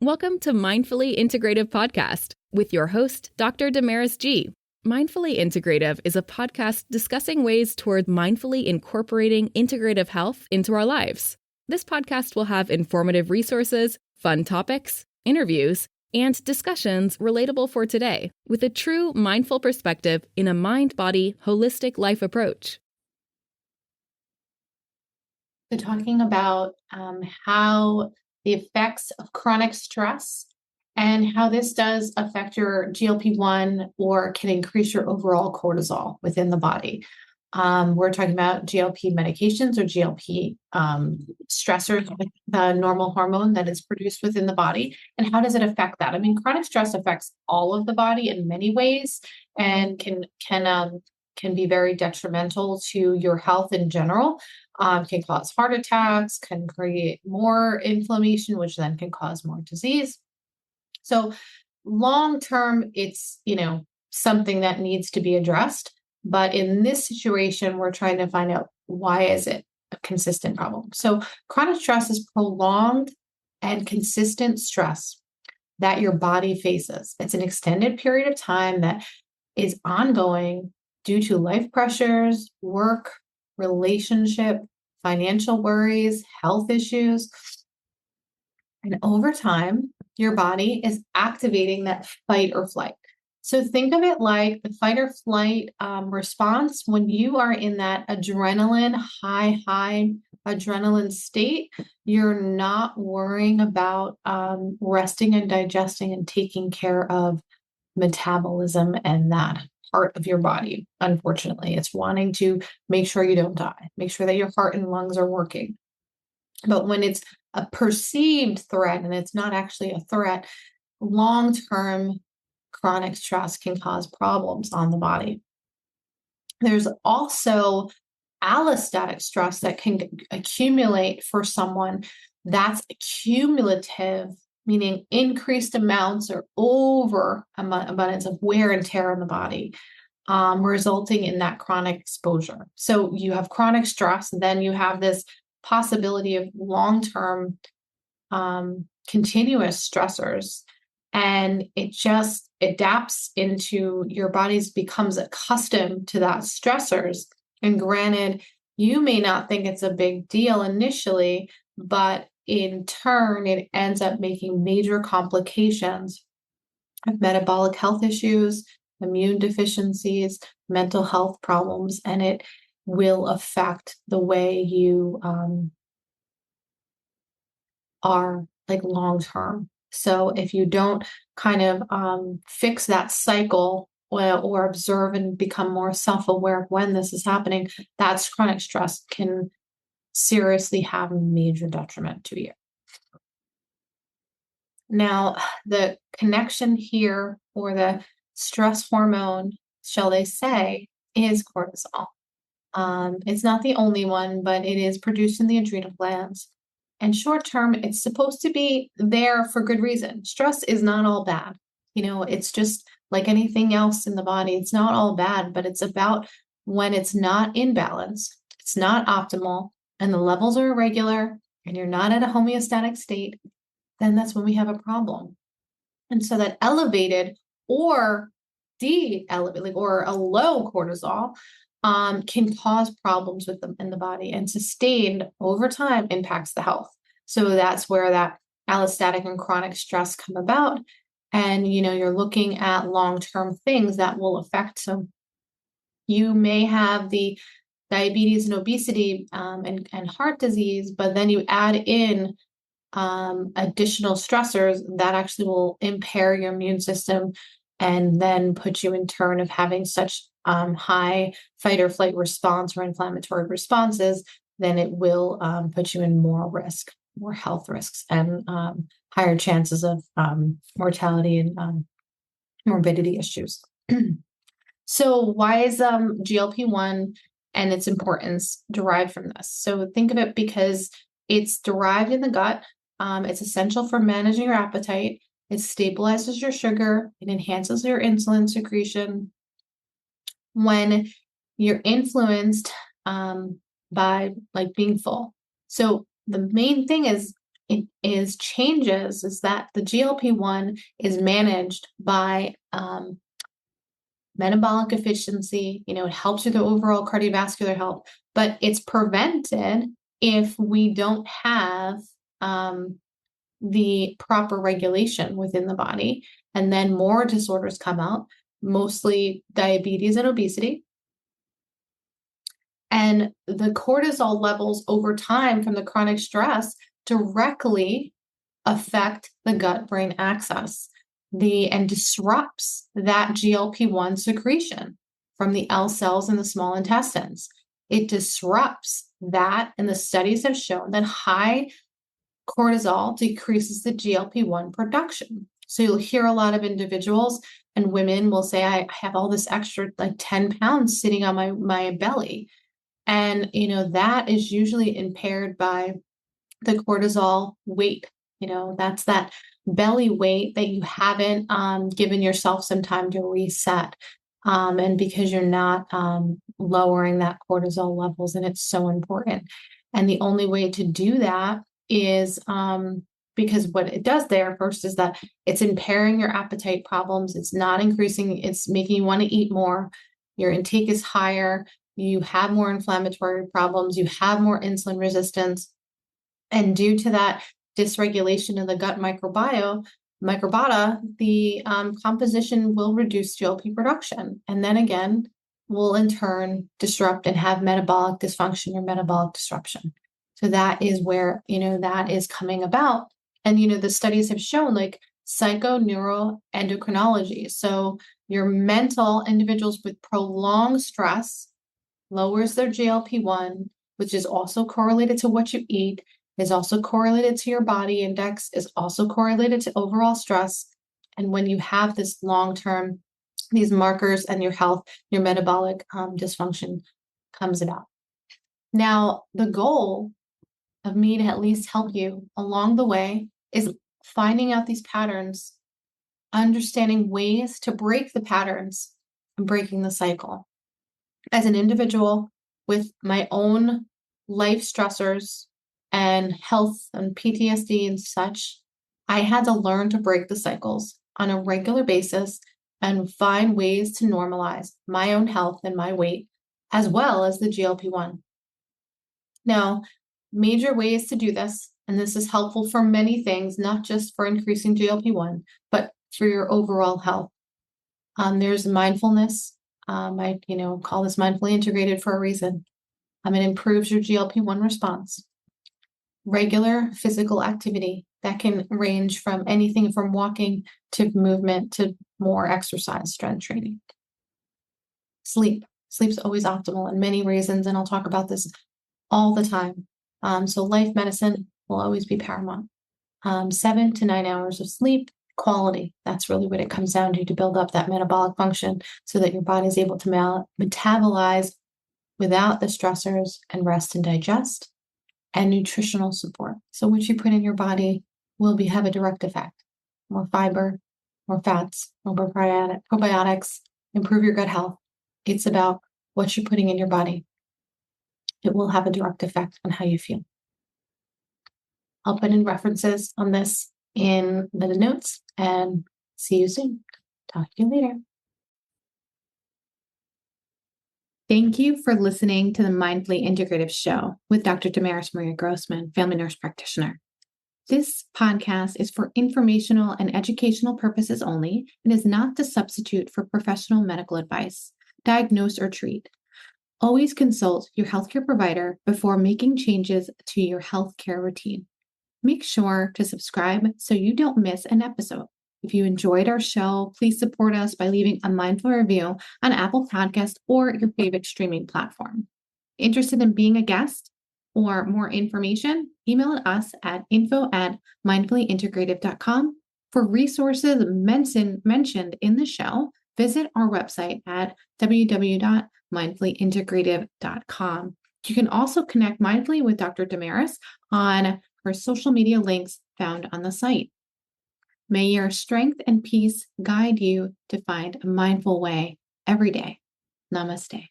Welcome to Mindfully Integrative Podcast with your host, Dr. Damaris G. Mindfully Integrative is a podcast discussing ways toward mindfully incorporating integrative health into our lives. This podcast will have informative resources, fun topics, interviews, and discussions relatable for today with a true mindful perspective in a mind-body, holistic life approach. So talking about how the effects of chronic stress and how this does affect your GLP-1 or can increase your overall cortisol within the body. We're talking about GLP medications or GLP stressors, the normal hormone that is produced within the body. And how does it affect that? I mean, chronic stress affects all of the body in many ways and can be very detrimental to your health in general. Can cause heart attacks, can create more inflammation, which then can cause more disease. So long term, it's, something that needs to be addressed. But in this situation, we're trying to find out, why is it a consistent problem? So chronic stress is prolonged and consistent stress that your body faces. It's an extended period of time that is ongoing due to life pressures, work, relationship, financial worries, health issues. And over time, your body is activating that fight or flight. So think of it like the fight or flight response when you are in that adrenaline, high adrenaline state. You're not worrying about resting and digesting and taking care of metabolism and that part of your body. Unfortunately, it's wanting to make sure you don't die, make sure that your heart and lungs are working. But when it's a perceived threat and it's not actually a threat, long-term chronic stress can cause problems on the body. There's also allostatic stress that can accumulate for someone. That's accumulative, meaning increased amounts or over abundance of wear and tear on the body, resulting in that chronic exposure. So you have chronic stress, and then you have this possibility of long-term continuous stressors, and it just adapts into your body's becomes accustomed to that stressors. And granted, you may not think it's a big deal initially, but in turn, it ends up making major complications of metabolic health issues, immune deficiencies, mental health problems, and it will affect the way you are like long term. So if you don't kind of fix that cycle or observe and become more self-aware of when this is happening, that's chronic stress can seriously have a major detriment to you. Now, the connection here, or the stress hormone, shall they say, is cortisol. It's not the only one, but it is produced in the adrenal glands. And short term, it's supposed to be there for good reason. Stress is not all bad. It's just like anything else in the body. It's not all bad, but it's about when it's not in balance, it's not optimal, and the levels are irregular, and you're not at a homeostatic state, then that's when we have a problem. And so that elevated or de-elevated or a low cortisol can cause problems with them in the body, and sustained over time impacts the health. So that's where that allostatic and chronic stress come about. And, you're looking at long-term things that will affect. So you may have the diabetes and obesity and heart disease, but then you add in additional stressors that actually will impair your immune system and then put you in turn of having such high fight or flight response or inflammatory responses, then it will put you in more risk, more health risks, and higher chances of mortality and morbidity issues. So why is GLP-1 and its importance derived from this? So think of it because it's derived in the gut. It's essential for managing your appetite. It stabilizes your sugar. It enhances your insulin secretion. When you're influenced by being full. So the main thing is changes is that the GLP-1 is managed by metabolic efficiency. It helps with the overall cardiovascular health, but it's prevented if we don't have the proper regulation within the body. And then more disorders come out, mostly diabetes and obesity. And the cortisol levels over time from the chronic stress directly affect the gut-brain axis and disrupts that GLP-1 secretion from the L cells in the small intestines. It disrupts that, and the studies have shown that high cortisol decreases the GLP-1 production. So you'll hear a lot of individuals and women will say, I have all this extra, like 10 pounds sitting on my belly. And, that is usually impaired by the cortisol weight. That's that belly weight that you haven't given yourself some time to reset. And because you're not lowering that cortisol levels, and it's so important. And the only way to do that is because what it does there first is that it's impairing your appetite problems. It's not increasing, it's making you want to eat more. Your intake is higher. You have more inflammatory problems. You have more insulin resistance. And due to that dysregulation of the gut microbiota, the composition will reduce GLP production. And then again, will in turn disrupt and have metabolic dysfunction or metabolic disruption. So that is where, that is coming about. And, the studies have shown like psychoneuroendocrinology. So your mental individuals with prolonged stress lowers their GLP-1, which is also correlated to what you eat, is also correlated to your body index, is also correlated to overall stress. And when you have this long-term, these markers and your health, your metabolic dysfunction comes about. Now, the goal of me to at least help you along the way is finding out these patterns, understanding ways to break the patterns and breaking the cycle. As an individual with my own life stressors and health and PTSD and such, I had to learn to break the cycles on a regular basis and find ways to normalize my own health and my weight, as well as the GLP-1. Now, major ways to do this, and this is helpful for many things, not just for increasing GLP-1, but for your overall health. There's mindfulness. I call this mindfully integrated for a reason. It improves your GLP-1 response. Regular physical activity that can range from anything from walking to movement to more exercise, strength training. Sleep's always optimal in many reasons, and I'll talk about this all the time. So life medicine will always be paramount. 7 to 9 hours of sleep, quality. That's really what it comes down to build up that metabolic function so that your body is able to metabolize without the stressors and rest and digest, and nutritional support. So what you put in your body will have a direct effect. More fiber, more fats, more probiotics, improve your gut health. It's about what you're putting in your body. It will have a direct effect on how you feel. I'll put in references on this in the notes, and see you soon. Talk to you later. Thank you for listening to the Mindfully Integrative Show with Dr. Damaris Maria Grossman, family nurse practitioner. This podcast is for informational and educational purposes only and is not to substitute for professional medical advice, diagnose, or treat. Always consult your healthcare provider before making changes to your healthcare routine. Make sure to subscribe so you don't miss an episode. If you enjoyed our show, please support us by leaving a mindful review on Apple Podcasts or your favorite streaming platform. Interested in being a guest or more information? Email us at info@mindfullyintegrative.com. For resources mentioned in the show, visit our website at www.mindfullyintegrative.com. You can also connect mindfully with Dr. Damaris on her social media links found on the site. May your strength and peace guide you to find a mindful way every day. Namaste.